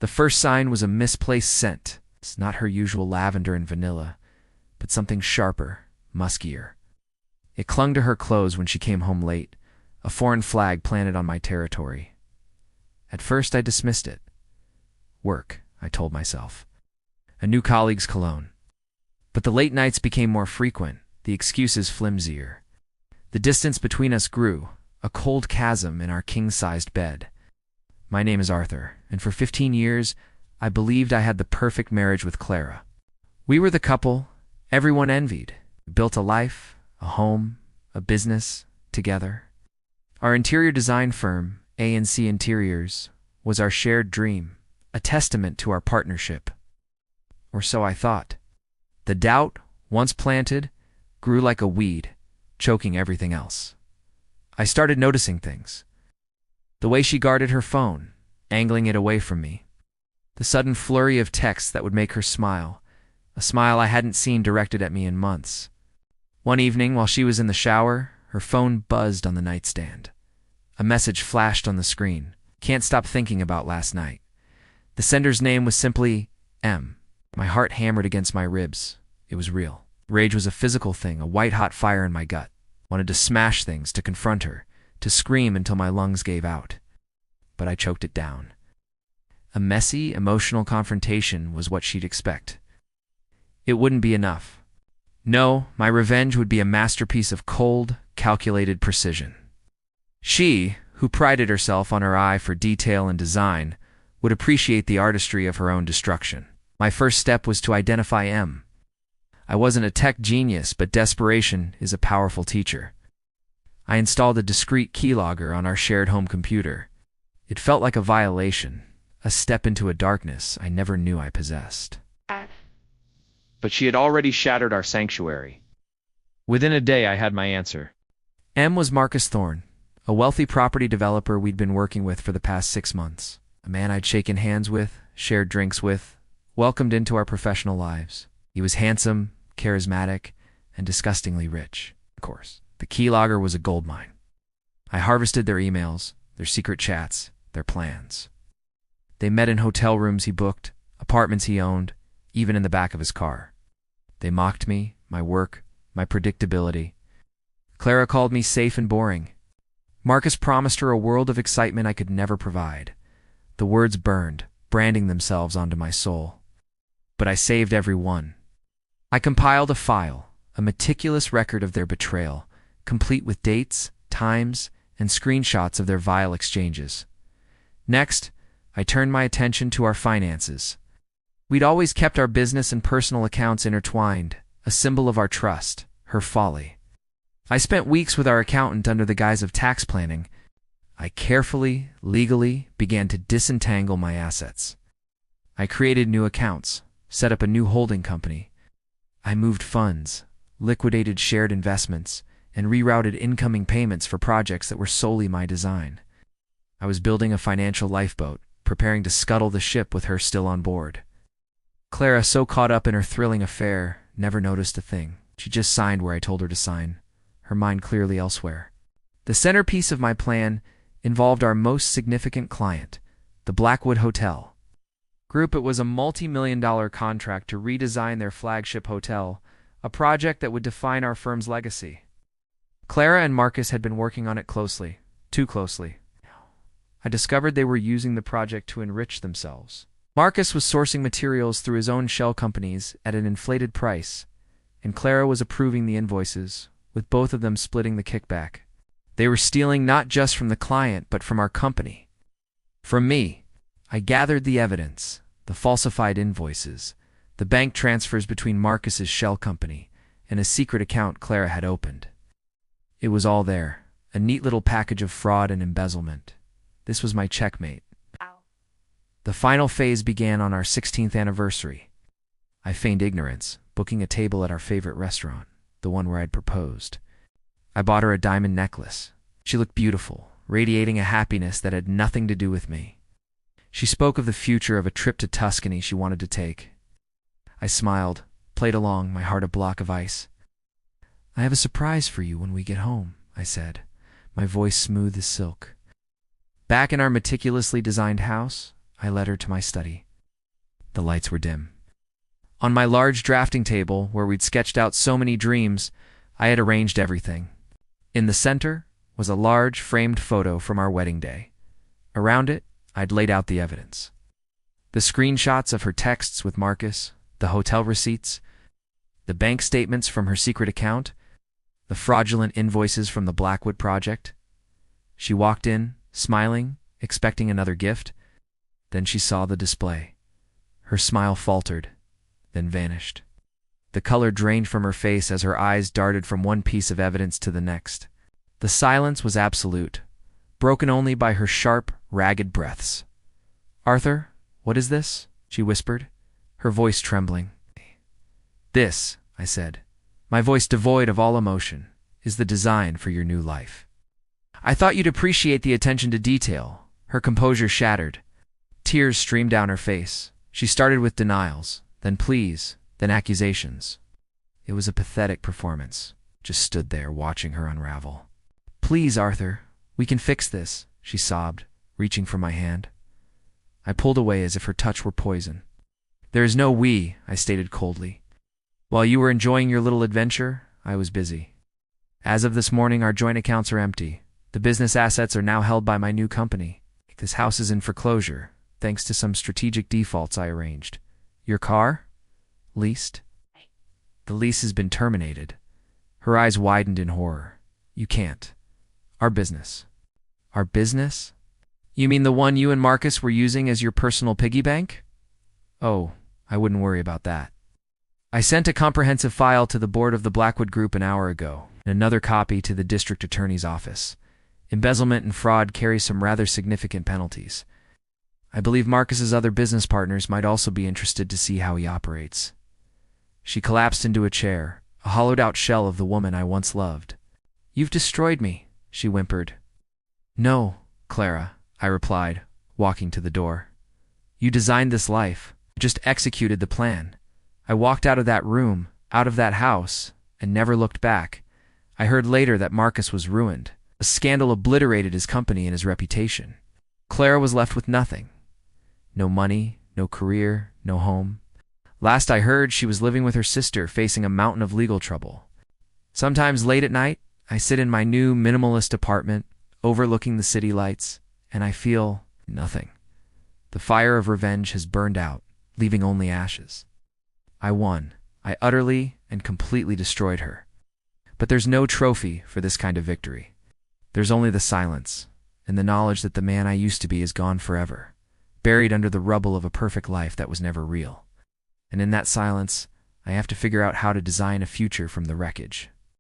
The first sign was a misplaced scent. It's not her usual lavender and vanilla, but something sharper, muskier. It clung to her clothes when she came home late, a foreign flag planted on my territory. At first I dismissed it. Work, I told myself. A new colleague's cologne. But the late nights became more frequent, the excuses flimsier. The distance between us grew, a cold chasm in our king-sized bed. My name is Arthur, and for 15 years, I believed I had the perfect marriage with Clara. We were the couple everyone envied. We built a life, a home, a business, together. Our interior design firm, A&C Interiors, was our shared dream, a testament to our partnership. Or so I thought. The doubt, once planted, grew like a weed, choking everything else. I started noticing things. The way she guarded her phone, angling it away from me. The sudden flurry of texts that would make her smile, a smile I hadn't seen directed at me in months. One evening, while she was in the shower, her phone buzzed on the nightstand. A message flashed on the screen. Can't stop thinking about last night. The sender's name was simply M. My heart hammered against my ribs. It was real. Rage was a physical thing, a white-hot fire in my gut. Wanted to smash things, to confront her, to scream until my lungs gave out. But I choked it down. A messy, emotional confrontation was what she'd expect. It wouldn't be enough. No, my revenge would be a masterpiece of cold, calculated precision. She, who prided herself on her eye for detail and design, would appreciate the artistry of her own destruction. My first step was to identify M. I wasn't a tech genius, but desperation is a powerful teacher. I installed a discrete keylogger on our shared home computer. It felt like a violation, a step into a darkness I never knew I possessed. But she had already shattered our sanctuary. Within a day, I had my answer. M was Marcus Thorne, a wealthy property developer we'd been working with for the past 6 months. A man I'd shaken hands with, shared drinks with, welcomed into our professional lives. He was handsome, charismatic, and disgustingly rich. Of course, the keylogger was a goldmine. I harvested their emails, their secret chats, their plans. They met in hotel rooms he booked, apartments he owned, even in the back of his car. They mocked me, my work, my predictability. Clara called me safe and boring. Marcus promised her a world of excitement I could never provide. The words burned, branding themselves onto my soul. But I saved every one. I compiled a file, a meticulous record of their betrayal, complete with dates, times, and screenshots of their vile exchanges. Next, I turned my attention to our finances. We'd always kept our business and personal accounts intertwined, a symbol of our trust, her folly. I spent weeks with our accountant under the guise of tax planning. I carefully, legally began to disentangle my assets. I created new accounts, set up a new holding company. I moved funds, liquidated shared investments, and rerouted incoming payments for projects that were solely my design. I was building a financial lifeboat, preparing to scuttle the ship with her still on board. Clara, so caught up in her thrilling affair, never noticed a thing. She just signed where I told her to sign, her mind clearly elsewhere. The centerpiece of my plan involved our most significant client, the Blackwood Hotel Group. It was a multi-million-dollar contract to redesign their flagship hotel, a project that would define our firm's legacy. Clara and Marcus had been working on it closely, too closely. I discovered they were using the project to enrich themselves. Marcus was sourcing materials through his own shell companies at an inflated price, and Clara was approving the invoices, with both of them splitting the kickback. They were stealing not just from the client, but from our company. From me, I gathered the evidence, the falsified invoices, the bank transfers between Marcus's shell company and a secret account Clara had opened. It was all there, a neat little package of fraud and embezzlement. This was my checkmate. The final phase began on our 16th anniversary. I feigned ignorance, booking a table at our favorite restaurant, the one where I'd proposed. I bought her a diamond necklace. She looked beautiful, radiating a happiness that had nothing to do with me. She spoke of the future of a trip to Tuscany she wanted to take. I smiled, played along, my heart a block of ice. "I have a surprise for you when we get home," I said, my voice smooth as silk. Back in our meticulously designed house, I led her to my study. The lights were dim. On my large drafting table, where we'd sketched out so many dreams, I had arranged everything. In the center was a large framed photo from our wedding day. Around it, I'd laid out the evidence. The screenshots of her texts with Marcus, the hotel receipts, the bank statements from her secret account, the fraudulent invoices from the Blackwood project. She walked in, smiling, expecting another gift. Then she saw the display. Her smile faltered, then vanished. The color drained from her face as her eyes darted from one piece of evidence to the next. The silence was absolute, broken only by her sharp, ragged breaths. "Arthur, what is this?" she whispered, her voice trembling. "This," I said, my voice devoid of all emotion, "is the design for your new life." "I thought you'd appreciate the attention to detail." Her composure shattered. Tears streamed down her face. She started with denials, then pleas, then accusations. It was a pathetic performance. Just stood there watching her unravel. "Please, Arthur, we can fix this," she sobbed, reaching for my hand. I pulled away as if her touch were poison. "There is no we," I stated coldly. "While you were enjoying your little adventure, I was busy. As of this morning, our joint accounts are empty. The business assets are now held by my new company. This house is in foreclosure, thanks to some strategic defaults I arranged. Your car? Leased? The lease has been terminated." Her eyes widened in horror. "You can't. Our business." "Our business? You mean the one you and Marcus were using as your personal piggy bank?" "Oh, I wouldn't worry about that. I sent a comprehensive file to the board of the Blackwood Group an hour ago, and another copy to the district attorney's office. Embezzlement and fraud carry some rather significant penalties. I believe Marcus's other business partners might also be interested to see how he operates." She collapsed into a chair, a hollowed-out shell of the woman I once loved. "You've destroyed me," she whimpered. "No, Clara," I replied, walking to the door. "You designed this life, just executed the plan. I walked out of that room, out of that house, and never looked back. I heard later that Marcus was ruined. A scandal obliterated his company and his reputation. Clara was left with nothing. No money, no career, no home. Last I heard, she was living with her sister, facing a mountain of legal trouble. Sometimes late at night, I sit in my new minimalist apartment, overlooking the city lights, and I feel nothing. The fire of revenge has burned out, leaving only ashes. I won. I utterly and completely destroyed her. But there's no trophy for this kind of victory. There's only the silence, and the knowledge that the man I used to be is gone forever, buried under the rubble of a perfect life that was never real. And in that silence, I have to figure out how to design a future from the wreckage.